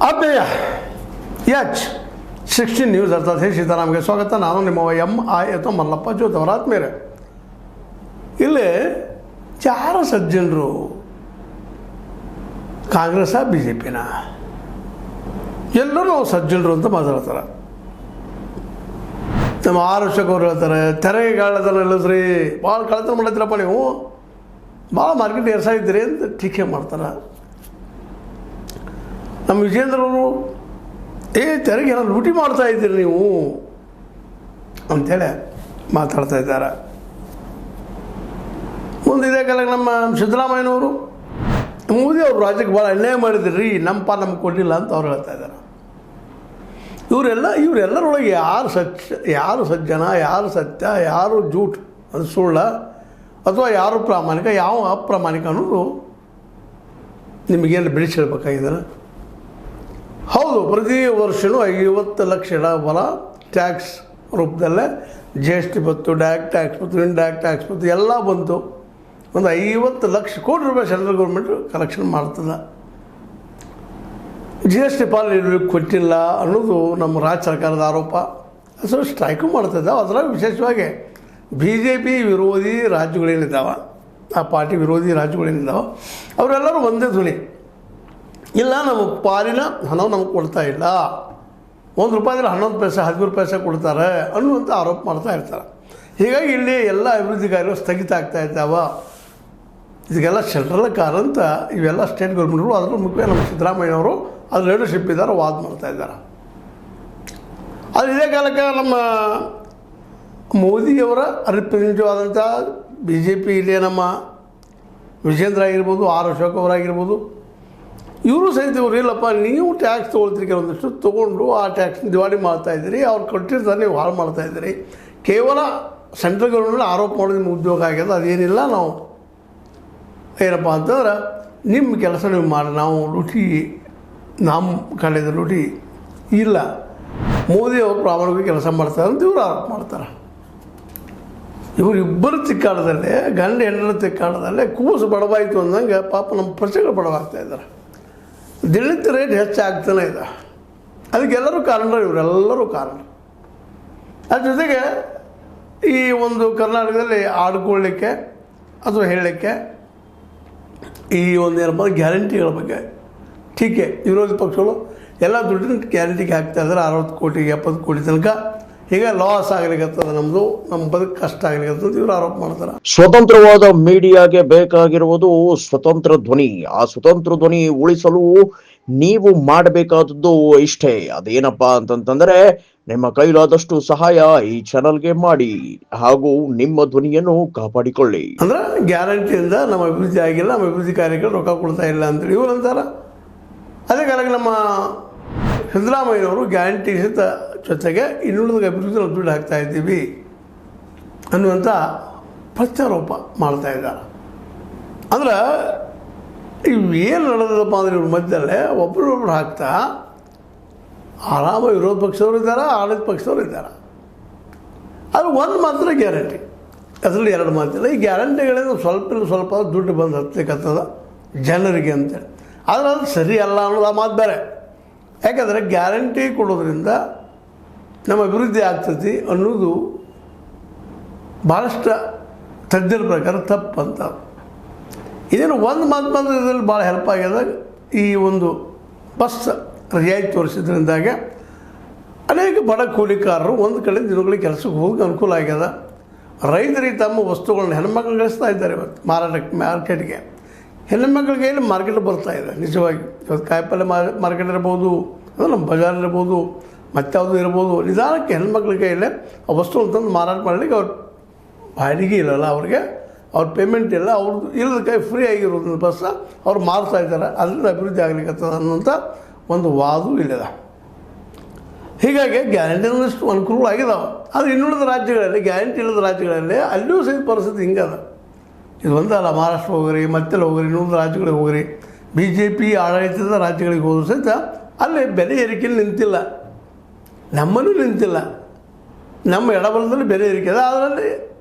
ಆತ್ಮೀಯ H16 news ಅರ್ಥಾತ್ ಹೇ ಸೀತಾರಾಮ್ಗೆ ಸ್ವಾಗತ. ನಾನು ನಿಮ್ಮ MI ಅಥವಾ ಮಲ್ಲಪ್ಪ ಜೋತ್ ಅವರ ಆತ್ಮೀಯರೇ. ಇಲ್ಲಿ ಯಾರು ಸಜ್ಜನರು, ಕಾಂಗ್ರೆಸ್ BJPನ ಎಲ್ಲರೂ ನಾವು ಸಜ್ಜನರು ಅಂತ ಮಾತಾಡ್ತಾರೆ. ನಮ್ಮ ಆರೋಗ್ಯಕ್ಕೆ ಅವ್ರು ಹೇಳ್ತಾರೆ ತೆರೆಗಾಳದಲ್ಲ ಇಲ್ಲದ್ರಿ, ಭಾಳ ಕಳತನ ಮಾಡತ್ತೀರಪ್ಪ ನೀವು, ಭಾಳ ಮಾರ್ಕೆಟ್ ಏರ್ಸಾಗಿದ್ದೀರಿ ಅಂತ ಟೀಕೆ ಮಾಡ್ತಾರೆ. ನಮ್ಮ ವಿಜೇಂದ್ರವರು ತೆರಿಗೆ ಏನೋ ಲೂಟಿ ಮಾಡ್ತಾ ಇದ್ದೀರಿ ನೀವು ಅಂಥೇಳಿ ಮಾತಾಡ್ತಾ ಇದ್ದಾರೆ. ಮುಂದೆ ಇದೇ ಕಾಲಕ್ಕೆ ನಮ್ಮ ಸಿದ್ದರಾಮಯ್ಯನವರು ಮೋದಿ ಅವರು ರಾಜ್ಯಕ್ಕೆ ಭಾಳ ಅನ್ಯಾಯ ಮಾಡಿದ್ರಿ, ನಮ್ಮ ನಮ್ಗೆ ಕೊಡಲಿಲ್ಲ ಅಂತ ಅವ್ರು ಹೇಳ್ತಾ ಇದ್ದಾರೆ. ಇವರೆಲ್ಲರೊಳಗೆ ಯಾರು ಸಜ್ಜನ, ಯಾರು ಸತ್ಯ, ಯಾರು ಜೂಟ್ ಅದು ಸುಳ್ಳ ಅಥವಾ ಯಾರು ಪ್ರಾಮಾಣಿಕ, ಯಾವ ಅಪ್ರಾಮಾಣಿಕ ಅನ್ನೋದು ನಿಮಗೇನು ಬಿಡಿಸಿ ಹೇಳ್ಬೇಕಾಗಿದ್ದಾರೆ. ಹೌದು, ಪ್ರತಿ ವರ್ಷವೂ 50 ಲಕ್ಷ ಬಲ ಟ್ಯಾಕ್ಸ್ ರೂಪದಲ್ಲೇ GST ಬಂತು, ಡೈರೆಕ್ಟ್ ಟ್ಯಾಕ್ಸ್ ಬಂತು, ಇಂಡೈರೆಕ್ಟ್ ಟ್ಯಾಕ್ಸ್ ಬಂತು, ಎಲ್ಲ ಬಂತು. ಒಂದು 50 ಲಕ್ಷ ಕೋಟಿ ರೂಪಾಯಿ ಸೆಂಟ್ರಲ್ ಗೌರ್ಮೆಂಟು ಕಲೆಕ್ಷನ್ ಮಾಡ್ತದೆ. GST ಪಾಲು ಕೊಟ್ಟಿಲ್ಲ ಅನ್ನೋದು ನಮ್ಮ ರಾಜ್ಯ ಸರ್ಕಾರದ ಆರೋಪ. ಸೊ ಸ್ಟ್ರೈಕು ಮಾಡ್ತಿದ್ದ. ಅದರಾಗ ವಿಶೇಷವಾಗಿ BJP ವಿರೋಧಿ ರಾಜ್ಯಗಳೇನಿದ್ದಾವೆ, ಆ ಪಾರ್ಟಿ ವಿರೋಧಿ ರಾಜ್ಯಗಳೇನಿದ್ದಾವೆ, ಅವರೆಲ್ಲರೂ ಒಂದೇ ಧ್ವನಿ, ಇಲ್ಲ ನಮ್ಮ ಪಾಲಿನ ಹಣ ನಮ್ಗೆ ಕೊಡ್ತಾ ಇಲ್ಲ, ₹1 11 ಪೈಸೆ 13 ಪೈಸೆ ಕೊಡ್ತಾರೆ ಅನ್ನುವಂಥ ಆರೋಪ ಮಾಡ್ತಾ ಇರ್ತಾರೆ. ಹೀಗಾಗಿ ಇಲ್ಲಿ ಎಲ್ಲ ಅಭಿವೃದ್ಧಿ ಕಾರ್ಯಗಳು ಸ್ಥಗಿತ ಆಗ್ತಾ ಇದ್ದಾವೆ. ಇದಕ್ಕೆಲ್ಲ ಸೆಂಟ್ರಲ್ ಕಾರಣ ಅಂತ ಇವೆಲ್ಲ ಸ್ಟೇಟ್ ಗೌರ್ಮೆಂಟ್ಗಳು, ಅದರ ಮುಖ್ಯ ನಮ್ಮ ಸಿದ್ದರಾಮಯ್ಯನವರು ಅದು ಲೀಡರ್ಶಿಪ್ ಇದ್ದಾರೆ, ವಾದ ಮಾಡ್ತಾ ಇದ್ದಾರೆ. ಅದು ಇದೇ ಕಾಲಕ್ಕೆ ನಮ್ಮ ಮೋದಿಯವರ ರಿಪ್ರೆಸೆಂಟೇಟಿವ್ ಆದಂಥ BJP ಇಲ್ಲಿ ನಮ್ಮ ವಿಜೇಂದ್ರ ಆಗಿರ್ಬೋದು, ಅಶೋಕ್ ಅವರಾಗಿರ್ಬೋದು, ಇವರು ಸಹಿತ ಇವರು ಇಲ್ಲಪ್ಪ ನೀವು ಟ್ಯಾಕ್ಸ್ ತೊಗೊಳ್ತೀರಿ, ಕೆಲವೊಂದಷ್ಟು ತೊಗೊಂಡು ಆ ಟ್ಯಾಕ್ಸ್ನ ದಿವಾಳಿ ಮಾಡ್ತಾಯಿದ್ದೀರಿ, ಅವ್ರು ಕೊಟ್ಟಿರ್ತಾರೆ, ನೀವು ಹಾಳು ಮಾಡ್ತಾಯಿದ್ದೀರಿ, ಕೇವಲ ಸೆಂಟ್ರಲ್ ಗೌರ್ಮೆಂಟ್ ಆರೋಪ ಮಾಡೋದು ನಿಮ್ಮ ಉದ್ಯೋಗ ಆಗ್ಯದ, ಅದೇನಿಲ್ಲ. ನಾವು ಏನಪ್ಪ ಅಂತಂದ್ರೆ ನಿಮ್ಮ ಕೆಲಸ ನೀವು ಮಾಡಿ, ನಾವು ಲೂಟಿ ನಮ್ಮ ಕಳೆದ ಲೂಟಿ ಇಲ್ಲ, ಮೋದಿ ಅವರು ಪ್ರಾಮಾಣಿಕ ಕೆಲಸ ಮಾಡ್ತಾರೆ ಅಂತ ಇವರು ಆರೋಪ ಮಾಡ್ತಾರೆ. ಇವರಿಬ್ಬರು ತಿಕ್ಕಾಡದಲ್ಲೇ, ಗಂಡ ಹೆಂಡರ ತಿಕ್ಕಾಡದಲ್ಲೇ ಕೂಸು ಬಡವಾಯಿತು ಅಂದಂಗೆ ಪಾಪ ನಮ್ಮ ಪ್ರಜೆಗಳು ಬಡವಾಗ್ತಾಯಿದ್ದಾರೆ. ದಿನನಿತ್ಯ ರೇಟ್ ಹೆಚ್ಚಾಗ್ತಾನೆ ಇದೆ. ಅದಕ್ಕೆಲ್ಲರೂ ಕಾರಣ, ಇವರೆಲ್ಲರೂ ಕಾರಣ. ಅದ್ರ ಜೊತೆಗೆ ಈ ಒಂದು ಕರ್ನಾಟಕದಲ್ಲಿ ಆಡ್ಕೊಳ್ಳಿಕ್ಕೆ ಅಥವಾ ಹೇಳಲಿಕ್ಕೆ ಈ ಒಂದು ಏನಪ್ಪ ಗ್ಯಾರಂಟಿಗಳ ಬಗ್ಗೆ ಟೀಕೆ ವಿರೋಧಿ ಪಕ್ಷಗಳು ಎಲ್ಲ ದುಡ್ಡಿನ ಗ್ಯಾರಂಟಿಗೆ ಹಾಕ್ತಾಯಿದ್ದಾರೆ. 60 ಕೋಟಿ 70 ಕೋಟಿ ತನಕ. ಈಗ ಲಾಸ್ ಆಗ್ಲಿಕ್ಕತ್ತದ, ನಮ್ಮ ಬದುಕು ಕಷ್ಟ ಆಗ್ಲಿಕ್ಕತ್ತದ ಇವರು ಆರೋಪ ಮಾಡ್ತಾರೆ. ಸ್ವತಂತ್ರವಾದ ಮೀಡಿಯಾಗೆ ಬೇಕಾಗಿರುವುದು ಸ್ವತಂತ್ರ ಧ್ವನಿ. ಆ ಸ್ವತಂತ್ರ ಧ್ವನಿ ಉಳಿಸಲು ನೀವು ಮಾಡಬೇಕಾದದ್ದು ಇಷ್ಟೇ. ಅದೇನಪ್ಪಾ ಅಂತಂತಂದ್ರೆ ನಿಮ್ಮ ಕೈಲಾದಷ್ಟು ಸಹಾಯ ಈ ಚಾನಲ್ಗೆ ಮಾಡಿ ಹಾಗೂ ನಿಮ್ಮ ಧ್ವನಿಯನ್ನು ಕಾಪಾಡಿಕೊಳ್ಳಿ. ಅಂದ್ರೆ ಗ್ಯಾರಂಟಿಯಿಂದ ನಮ್ಮ ಅಭಿವೃದ್ಧಿ ಆಗಿಲ್ಲ, ನಮ್ಮ ಅಭಿವೃದ್ಧಿ ಕಾರ್ಯಗಳು ರೊಕ್ಕ ಕೊಡ್ತಾ ಇಲ್ಲ ಅಂತೇಳಿ ಇವರು ಅಂತಾರ. ಅದೇ ಕಾಲಕ್ಕೆ ನಮ್ಮ ಸಿದ್ದರಾಮಯ್ಯನವರು ಗ್ಯಾರಂಟಿ ಜೊತೆಗೆ ಇನ್ನುಳಿದ ಅಭಿವೃದ್ಧಿ ನಾವು ದುಡ್ಡು ಹಾಕ್ತಾ ಇದ್ದೀವಿ ಅನ್ನುವಂಥ ಪ್ರತ್ಯಾರೋಪ ಮಾಡ್ತಾ ಇದ್ದಾರೆ. ಅಂದ್ರೆ ಇವೇನು ನಡೆದಪ್ಪ ಅಂದರೆ ಇವ್ರ ಮಧ್ಯದಲ್ಲೇ ಒಬ್ಬರೊಬ್ರು ಹಾಕ್ತಾ ಆರಾಮ ವಿರೋಧ ಪಕ್ಷದವರು ಇದ್ದಾರೆ, ಆಡಳಿತ ಪಕ್ಷದವರು ಇದ್ದಾರೆ. ಅದು ಒಂದು ಮಾತ್ರ ಗ್ಯಾರಂಟಿ, ಅದರಲ್ಲಿ 2 ಮಾತಿಲ್ಲ. ಈ ಗ್ಯಾರಂಟಿಗಳಿಂದ ಸ್ವಲ್ಪ ದುಡ್ಡು ಬಂದು ಹತ್ತಲಿಕ್ಕತ್ತದ ಜನರಿಗೆ ಅಂತೇಳಿ. ಆದರೆ ಅದು ಸರಿ ಅಲ್ಲ ಅನ್ನೋದು ಆ ಮಾತು ಬೇರೆ. ಯಾಕಂದರೆ ಗ್ಯಾರಂಟಿ ಕೊಡೋದ್ರಿಂದ ನಮ್ಮ ಅಭಿವೃದ್ಧಿ ಆಗ್ತೈತಿ ಅನ್ನೋದು ಭಾಳಷ್ಟು ತಜ್ಞರ ಪ್ರಕಾರ ತಪ್ಪಂತ. ಇದೇನು ಒಂದು ಮಾತು ಬಂದು ಇದರಲ್ಲಿ ಭಾಳ ಹೆಲ್ಪ್ ಆಗ್ಯದ. ಈ ಒಂದು ಬಸ್ ರಿಯಾಯಿತಿ ತೋರಿಸಿದ್ರಿಂದಾಗೆ ಅನೇಕ ಬಡ ಕೂಲಿಕಾರರು ಒಂದು ಕಡೆ ದಿನಗಳಿಗೆ ಕೆಲಸಕ್ಕೆ ಹೋಗಿ ಅನುಕೂಲ ಆಗ್ಯದ. ರೈತರಿಗೆ ತಮ್ಮ ವಸ್ತುಗಳನ್ನ ಹೆಣ್ಮಕ್ಳು ಗಳಿಸ್ತಾ ಇದ್ದಾರೆ. ಇವತ್ತು ಮಾರ್ಕೆಟ್ಗೆ ಹೆಣ್ಮಕ್ಳ ಕೈಯಲ್ಲಿ ಮಾರ್ಕೆಟ್ ಬರ್ತಾ ಇದೆ. ನಿಜವಾಗಿ ಇವತ್ತು ಕಾಯಿಪಲ್ಲೆ ಮಾರ್ಕೆಟ್ ಇರ್ಬೋದು, ಅದು ನಮ್ಮ ಬಜಾರ್ ಇರ್ಬೋದು, ಮತ್ತಾವುದು ಇರ್ಬೋದು. ನಿಧಾನಕ್ಕೆ ಹೆಣ್ಮಕ್ಳ ಕೈಯಲ್ಲೇ ಆ ವಸ್ತುವನ್ನು ತಂದು ಮಾರಾಟ ಮಾಡಲಿಕ್ಕೆ ಅವ್ರ ಬಾಡಿಗೆ ಇಲ್ಲಲ್ಲ, ಅವ್ರಿಗೆ ಅವ್ರ ಪೇಮೆಂಟ್ ಇಲ್ಲ, ಅವ್ರದ್ದು ಇಲ್ಲದ ಕೈ ಫ್ರೀ ಆಗಿರೋದನ್ನ ಬಸ್ಸ ಅವ್ರು ಮಾರ್ತಾ ಇದ್ದಾರೆ. ಅದರಿಂದ ಅಭಿವೃದ್ಧಿ ಆಗ್ಲಿಕ್ಕತ್ತದ ಅನ್ನೋಂಥ ಒಂದು ವಾದು ಇಲ್ಲದ. ಹೀಗಾಗಿ ಗ್ಯಾರಂಟಿ ಅನ್ನೋಷ್ಟು ಅನುಕೂಲವಾಗಿದ್ದಾವೆ. ಆದರೆ ಇನ್ನುಳಿದ ರಾಜ್ಯಗಳಲ್ಲಿ, ಗ್ಯಾರಂಟಿ ಇಲ್ಲದ ರಾಜ್ಯಗಳಲ್ಲಿ ಅಲ್ಲಿಯೂ ಸಹಿತ ಪರಿಸ್ಥಿತಿ ಹಿಂಗದ. ಇದು ಒಂದಲ್ಲ, ಮಹಾರಾಷ್ಟ್ರ ಹೋಗ್ರಿ, ಮತ್ತೆಲ್ಲ ಹೋಗ್ರಿ, ಇನ್ನುಳಿದ ರಾಜ್ಯಗಳಿಗೆ ಹೋಗ್ರಿ, BJP ಆಡಳಿತದ ರಾಜ್ಯಗಳಿಗೆ ಹೋದ್ರೂ ಸಹಿತ ಅಲ್ಲಿ ಬೆಲೆ ಏರಿಕೆಯಲ್ಲಿ ನಿಂತಿಲ್ಲ, ನಮ್ಮಲ್ಲೂ ನಿಂತಿಲ್ಲ. ನಮ್ಮ ಎಡಬಲದಲ್ಲಿ ಬೆಲೆ ಏರಿಕೆ ಅದ. ಅದರಲ್ಲಿ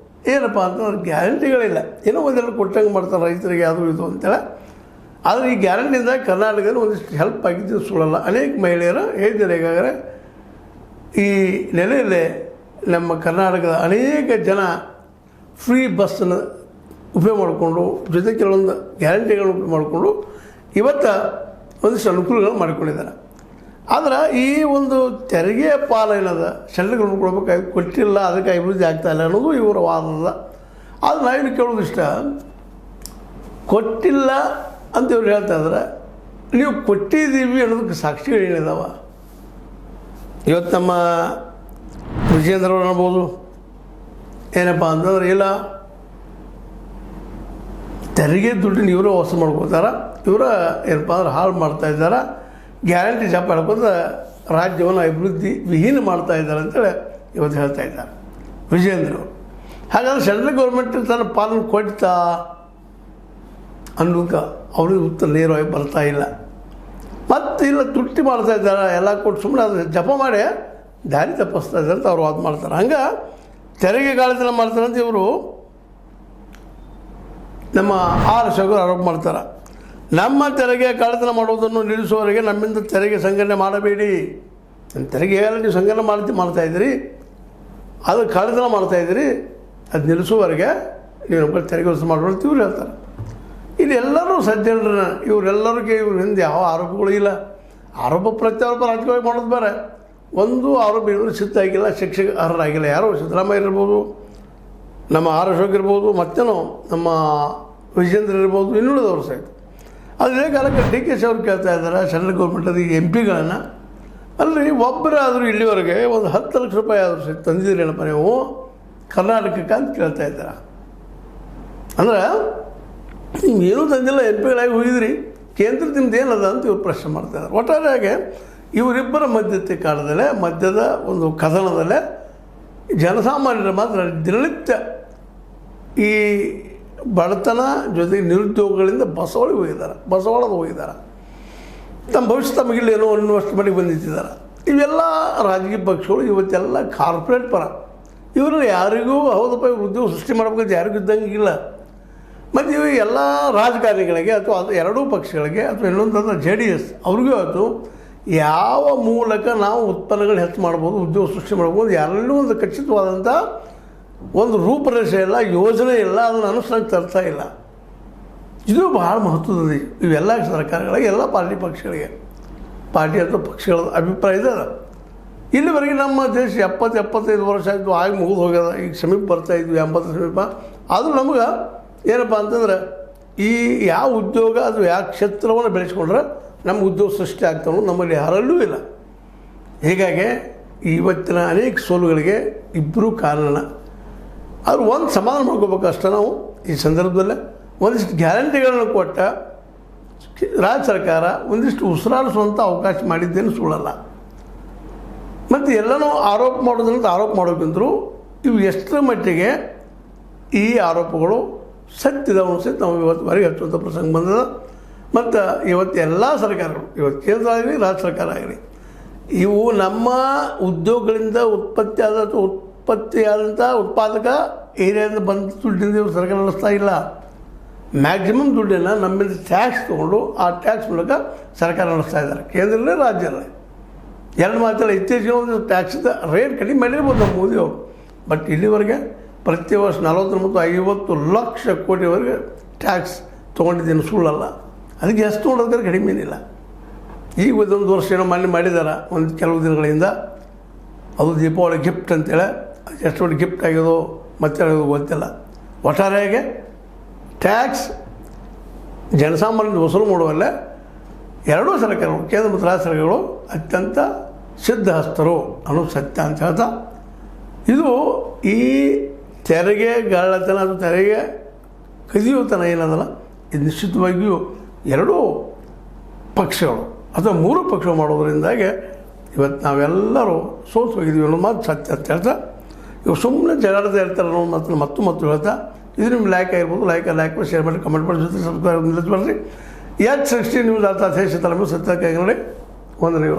ಏನಪ್ಪ ಅಂತಂದ್ರೆ ಗ್ಯಾರಂಟಿಗಳಿಲ್ಲ, ಏನೋ ಒಂದೆಲ್ಲ ಕೊಟ್ಟಂಗೆ ಮಾಡ್ತಾರೆ ರೈತರಿಗೆ, ಅದು ಇದು ಅಂತೇಳಿ ಆದರೆ ಈ ಗ್ಯಾರಂಟಿಯಿಂದ ಕರ್ನಾಟಕದಲ್ಲಿ ಒಂದಿಷ್ಟು ಹೆಲ್ಪ್ ಆಗಿದ್ದು ಸುಳ್ಳಲ್ಲ. ಅನೇಕ ಮಹಿಳೆಯರು ಹೇಳಿದ್ದಾರೆ. ಈಗಾಗಲೇ ಈ ನೆಲೆಯಲ್ಲೇ ನಮ್ಮ ಕರ್ನಾಟಕದ ಅನೇಕ ಜನ ಫ್ರೀ ಬಸ್ಸನ್ನು ಉಪಯೋಗ ಮಾಡಿಕೊಂಡು, ಜೊತೆ ಕೆಲವೊಂದು ಗ್ಯಾರಂಟಿಗಳನ್ನು ಉಪಯೋಗ ಮಾಡಿಕೊಂಡು ಇವತ್ತು ಒಂದಿಷ್ಟು ಅನುಕೂಲಗಳು ಮಾಡಿಕೊಂಡಿದ್ದಾರೆ. ಆದ್ರೆ ಈ ಒಂದು ತೆರಿಗೆ ಪಾಲ ಏನದ ಸೆಂಟ್ರಲ್ ಗೌರ್ಮೆಂಟ್ ಕೊಡಬೇಕಾಗಿ ಕೊಟ್ಟಿಲ್ಲ, ಅದಕ್ಕೆ ಅಭಿವೃದ್ಧಿ ಆಗ್ತಾಯಿಲ್ಲ ಅನ್ನೋದು ಇವರ ವಾದದ. ಆದರೆ ನಾವೇನು ಕೇಳೋದು ಇಷ್ಟ, ಕೊಟ್ಟಿಲ್ಲ ಅಂತ ಇವ್ರು ಹೇಳ್ತಾ ಇದ್ದಾರೆ. ನೀವು ಕೊಟ್ಟಿದ್ದೀವಿ ಅನ್ನೋದಕ್ಕೆ ಸಾಕ್ಷಿಗಳು ಏನಿದಾವ? ಇವತ್ತು ನಮ್ಮ ವಿಜೇಂದ್ರವ್ರು ಅನ್ಬೋದು, ಏನಪ್ಪ ಅಂತಂದ್ರೆ ಇಲ್ಲ ತೆರಿಗೆ ದುಡ್ಡನ್ನ ಇವರೇ ವಾಸ ಮಾಡ್ಕೋತಾರೆ, ಇವರ ಏನಪ್ಪ ಅಂದ್ರೆ ಹಾಳು ಮಾಡ್ತಾಯಿದ್ದಾರೆ, ಗ್ಯಾರಂಟಿ ಜಾಬ್ ಮಾಡ್ಕೋತ ರಾಜ್ಯವನ್ನು ಅಭಿವೃದ್ಧಿ ವಿಹೀನ ಮಾಡ್ತಾ ಇದ್ದಾರೆ ಅಂತೇಳಿ ಇವತ್ತು ಹೇಳ್ತಾ ಇದ್ದಾರೆ ವಿಜೇಂದ್ರವರು. ಹಾಗಾದ್ರೆ ಸೆಂಟ್ರಲ್ ಗೌರ್ಮೆಂಟ್ ತನ್ನ ಪಾಲನೆ ಕೊಡ್ತಾ ಅನ್ನೋದಕ್ಕೆ ಅವ್ರಿಗೆ ಉತ್ತರ ನೇರವಾಗಿ ಬರ್ತಾ ಇಲ್ಲ. ಮತ್ತು ಇಲ್ಲ ತುಟ್ಟಿ ಮಾಡ್ತಾ ಇದ್ದಾರೆ, ಎಲ್ಲ ಕೊಟ್ಟು ಸುಮ್ಮನೆ ಅದು ಜಪ ಮಾಡಿ ದಾರಿ ತಪ್ಪಿಸ್ತಾ ಇದ್ದಾರೆ ಅಂತ ಅವ್ರು ವಾದ ಮಾಡ್ತಾರೆ. ಹಂಗೆ ತೆರಿಗೆ ಗಾಳಿತನ ಮಾಡ್ತಾರೆ ಅಂತ ಇವರು ನಮ್ಮ ಆರ್ ಅಶೋಕರು ಆರೋಪ ಮಾಡ್ತಾರೆ. ನಮ್ಮ ತೆರಿಗೆ ಕಳ್ಳತನ ಮಾಡುವುದನ್ನು ನಿಲ್ಲಿಸುವವರೆಗೆ ನಮ್ಮಿಂದ ತೆರಿಗೆ ಸಂಗ್ರಹಣೆ ಮಾಡಬೇಡಿ. ತೆರಿಗೆ ಎಲ್ಲ ನೀವು ಸಂಗ್ರಹಣೆ ಮಾಡ್ತಾಯಿದ್ದೀರಿ, ಅದು ಕಳ್ಳತನ ಮಾಡ್ತಾಯಿದ್ದೀರಿ, ಅದು ನಿಲ್ಲಿಸುವವರೆಗೆ ನೀವು ನಮ್ಮ ತೆರಿಗೆ ವಸೂಲು ಮಾಡೋದು ಇವ್ರು ಹೇಳ್ತಾರೆ. ಇಲ್ಲಿ ಎಲ್ಲರೂ ಸಜ್ಜನರನ್ನ, ಇವರೆಲ್ಲರಿಗೆ ಇವ್ರ ಹಿಂದೆ ಯಾವ ಆರೋಪಗಳು ಇಲ್ಲ. ಆರೋಪ ಪ್ರತ್ಯಾರೋಪ ರಾಜಕೀಯವಾಗಿ ಮಾಡೋದು ಬೇರೆ. ಒಂದು ಆರೋಪ ಇವರು ಸಿದ್ಧಾಗಿಲ್ಲ, ಶಿಕ್ಷಕ ಅರ್ಹರಾಗಿಲ್ಲ. ಯಾರೋ ಸಿದ್ದರಾಮಯ್ಯ ಇರ್ಬೋದು, ನಮ್ಮ ಆರ್ ಅಶೋಕ್ ಇರ್ಬೋದು, ಮತ್ತೇನೋ ನಮ್ಮ ವಿಜೇಂದ್ರ ಇರ್ಬೋದು, ಇನ್ನುಳಿದವರು ಸಹಿತ. ಅದೇ ಕಾಲಕ್ಕೆ ಡಿ ಕೆ ಶಿ ಅವ್ರು ಕೇಳ್ತಾ ಇದ್ದಾರೆ ಸೆಂಟ್ರಲ್ ಗೌರ್ಮೆಂಟದ ಈ MP ಗಳನ್ನು, ಅಲ್ಲರಿ ಒಬ್ಬರಾದರೂ ಇಲ್ಲಿವರೆಗೆ ಒಂದು 10 ಲಕ್ಷ ರೂಪಾಯಿ ಆದರೂ ಸಹಿತ ತಂದಿದ್ದೀರೇನಪ್ಪ ನೀವು ಕರ್ನಾಟಕಕ್ಕೆ ಅಂತ ಕೇಳ್ತಾ ಇದ್ದಾರೆ. ಅಂದ್ರೆ ನೀವು ಏನೂ ತಂದಿಲ್ಲ, MP ಗಳಾಗಿ ಹೋಗಿದ್ರಿ, ಕೇಂದ್ರ ನಿಮ್ದು ಏನದ ಅಂತ ಇವ್ರು ಪ್ರಶ್ನೆ ಮಾಡ್ತಾಯಿದ್ದಾರೆ. ಒಟ್ಟಾರೆಯಾಗಿ ಇವರಿಬ್ಬರ ಮಧ್ಯತೆ ಕಾಲದಲ್ಲೇ, ಮಧ್ಯದ ಒಂದು ಕದನದಲ್ಲೇ ಜನಸಾಮಾನ್ಯರು ಮಾತ್ರ ದಿನನಿತ್ಯ ಈ ಬಡತನ ಜೊತೆಗೆ ನಿರುದ್ಯೋಗಗಳಿಂದ ಬಸವಳದ ಹೋಗಿದ್ದಾರೆ. ತಮ್ಮ ಭವಿಷ್ಯ ತಮಗಿಲ್ಲೇನೋ ಅನ್ನುವಷ್ಟು ಮನೆಗೆ ಬಂದಿದ್ದಾರೆ. ಇವೆಲ್ಲ ರಾಜಕೀಯ ಪಕ್ಷಗಳು ಇವತ್ತೆಲ್ಲ ಕಾರ್ಪೊರೇಟ್ ಪರ. ಇವರು ಯಾರಿಗೂ ಹೌದಪ್ಪ ಇವರು ಉದ್ಯೋಗ ಸೃಷ್ಟಿ ಮಾಡ್ಬೇಕಂತ ಯಾರಿಗೂ ಇದ್ದಂಗಿಲ್ಲ. ಮತ್ತು ಇವು ಎಲ್ಲ ರಾಜಕಾರಣಿಗಳಿಗೆ ಅಥವಾ ಅದು ಎರಡೂ ಪಕ್ಷಗಳಿಗೆ ಅಥವಾ ಇನ್ನೊಂದು JDS ಅವ್ರಿಗೂ ಆಯಿತು, ಯಾವ ಮೂಲಕ ನಾವು ಉತ್ಪನ್ನಗಳು ಹೆಚ್ಚು ಮಾಡ್ಬೋದು, ಉದ್ಯೋಗ ಸೃಷ್ಟಿ ಮಾಡ್ಬೋದು, ಯಾರಲ್ಲೂ ಒಂದು ಖಚಿತವಾದಂಥ ಒಂದು ರೂಪರೇಷೆ ಇಲ್ಲ, ಯೋಜನೆ ಇಲ್ಲ, ಅದನ್ನು ಅನುಷ್ಠಾನಕ್ಕೆ ತರ್ತಾ ಇಲ್ಲ. ಇದು ಬಹಳ ಮಹತ್ವದ. ಇವೆಲ್ಲ ಸರ್ಕಾರಗಳಿಗೆ, ಎಲ್ಲ ಪಕ್ಷಗಳಿಗೆ, ಪಾರ್ಟಿ ಅಥವಾ ಪಕ್ಷಗಳ ಅಭಿಪ್ರಾಯ ಇದೆ. ಇಲ್ಲಿವರೆಗೆ ನಮ್ಮ ದೇಶ 70-75 ವರ್ಷ ಆಯಿತು, ಆಗಿ ಮುಗಿದು ಹೋಗ್ಯದ. ಈಗ ಸಮೀಪ ಬರ್ತಾಯಿದ್ವಿ 80 ಸಮೀಪ. ಆದರೂ ನಮ್ಗೆ ಏನಪ್ಪ ಅಂತಂದ್ರೆ ಈ ಯಾವ ಉದ್ಯೋಗ ಅದು ಯಾವ ಕ್ಷೇತ್ರವನ್ನು ಬೆಳೆಸ್ಕೊಂಡ್ರೆ ನಮ್ಗೆ ಉದ್ಯೋಗ ಸೃಷ್ಟಿ ಆಗ್ತಾವೆ ನಮ್ಮಲ್ಲಿ ಯಾರಲ್ಲೂ ಇಲ್ಲ. ಹೀಗಾಗಿ ಇವತ್ತಿನ ಅನೇಕ ಸೋಲುಗಳಿಗೆ ಇಬ್ಬರೂ ಕಾರಣ. ಆದರೂ ಒಂದು ಸಮಾಧಾನ ಮಾಡ್ಕೋಬೇಕು ಅಷ್ಟೇ ನಾವು ಈ ಸಂದರ್ಭದಲ್ಲೇ. ಒಂದಿಷ್ಟು ಗ್ಯಾರಂಟಿಗಳನ್ನು ಕೊಟ್ಟ ರಾಜ್ಯ ಸರ್ಕಾರ ಒಂದಿಷ್ಟು ಉಸಿರಾಡಿಸುವಂಥ ಅವಕಾಶ ಮಾಡಿದ್ದೇನು ಸುಳ್ಳಲ್ಲ. ಮತ್ತು ಎಲ್ಲನೂ ಆರೋಪ ಮಾಡೋದ್ರಿಂದ ಆರೋಪ ಮಾಡೋಕ್ಕಿಂತರೂ ಇವು ಎಷ್ಟರ ಮಟ್ಟಿಗೆ ಈ ಆರೋಪಗಳು ಸತ್ಯದವನು ಸಹಿತ ನಾವು ಇವತ್ತುವರೆಗೆ ಹಚ್ಚುವಂಥ ಪ್ರಸಂಗ ಬಂದದ. ಮತ್ತು ಇವತ್ತು ಎಲ್ಲ ಸರ್ಕಾರಗಳು, ಇವತ್ತು ಕೇಂದ್ರ ಆಗಲಿ ರಾಜ್ಯ ಸರ್ಕಾರ ಆಗಲಿ, ಇವು ನಮ್ಮ ಉದ್ಯೋಗಗಳಿಂದ ಉತ್ಪತ್ತಿಯಾದಂಥ ಉತ್ಪಾದಕ ಏರಿಯಾದಿಂದ ಬಂದ ದುಡ್ಡಿಂದ ಇವರು ಸರ್ಕಾರ ನಡೆಸ್ತಾ ಇಲ್ಲ. ಮ್ಯಾಕ್ಸಿಮಮ್ ದುಡ್ಡನ್ನು ನಮ್ಮಿಂದ ಟ್ಯಾಕ್ಸ್ ತೊಗೊಂಡು ಆ ಟ್ಯಾಕ್ಸ್ ಮೂಲಕ ಸರ್ಕಾರ ನಡೆಸ್ತಾ ಇದ್ದಾರೆ, ಕೇಂದ್ರದಲ್ಲೇ ರಾಜ್ಯದಲ್ಲೇ. ಎರಡು ಮಾತಲ್ಲ, ಇತ್ತೀಚೆಗೆ ಒಂದು ಟ್ಯಾಕ್ಸಿದ ರೇಟ್ ಕಡಿಮೆ ಮಾಡಿರ್ಬೋದು ನಮ್ಮ ಮೋದಿಯವರು. ಬಟ್ ಇಲ್ಲಿವರೆಗೆ ಪ್ರತಿ ವರ್ಷ 40 ಮತ್ತು 50 ಲಕ್ಷ ಕೋಟಿವರೆಗೆ ಟ್ಯಾಕ್ಸ್ ತೊಗೊಂಡಿದ್ದೇನೆ, ಸುಳ್ಳಲ್ಲ. ಅದಕ್ಕೆ ಎಷ್ಟು ತೊಗೊಂಡೋದ್ರೆ ಕಡಿಮೆ ಏನಿಲ್ಲ. ಈಗ ಒಂದು ವರ್ಷ ಏನೋ ಮಾಡಿದ್ದಾರೆ ಒಂದು ಕೆಲವು ದಿನಗಳಿಂದ, ಅದು ದೀಪಾವಳಿ ಗಿಫ್ಟ್ ಅಂತೇಳಿ. ಎಷ್ಟು ದೊಡ್ಡ ಗಿಫ್ಟ್ ಆಗಿದೋ ಮತ್ತೆ ಗೊತ್ತಿಲ್ಲ. ಒಟ್ಟಾರೆಯಾಗಿ ಟ್ಯಾಕ್ಸ್ ಜನಸಾಮಾನ್ಯರು ವಸೂಲು ಮಾಡುವಲ್ಲೇ ಎರಡೂ ಸರ್ಕಾರಗಳು, ಕೇಂದ್ರ ಮತ್ತು ರಾಜ್ಯ ಸರ್ಕಾರಗಳು ಅತ್ಯಂತ ಸಿದ್ಧಹಸ್ತರು ಅನ್ನೋದು ಸತ್ಯ ಅಂತ ಹೇಳ್ತಾ, ಇದು ಈ ತೆರಿಗೆ ಗಾಳತನ ಅಥವಾ ತೆರಿಗೆ ಕದಿಯುತನ ಏನದಲ್ಲ, ಇದು ನಿಶ್ಚಿತವಾಗಿಯೂ ಎರಡೂ ಪಕ್ಷಗಳು ಅಥವಾ 3 ಪಕ್ಷಗಳು ಮಾಡೋದರಿಂದಾಗಿ ಇವತ್ತು ನಾವೆಲ್ಲರೂ ಸೋತು ಹೋಗಿದ್ದೀವಿ ಅನ್ನೋ ಮಾತು ಸತ್ಯ ಅಂತ ಹೇಳ್ತಾ, ಇವು ಸುಮ್ಮನೆ ಜಗಳದ ಹೇಳ್ತಾರೆ ಅನ್ನೋ ಮಾತನ್ನು ಮತ್ತು ಹೇಳ್ತಾ, ಇದು ನಿಮ್ಗೆ ಲೈಕ್ ಆಗಿರ್ಬೋದು, ಲೈಕ್ ಮಾಡಿ, ಶೇರ್ ಮಾಡಿ, ಕಮೆಂಟ್ ಮಾಡಿ, ಜೊತೆ ಸಬ್ಸ್ಕ್ರೈಬ್ ನಿಲ್ಲಿಸ್ಬಾರ್ರಿ. H60 ನ್ಯೂಸ್ ಅರ್ಥ ದೇಶ ತಲೆಮೆ ಸತ್ಯ ಕೈಗಡೆ ವಂದನೆಗಳು.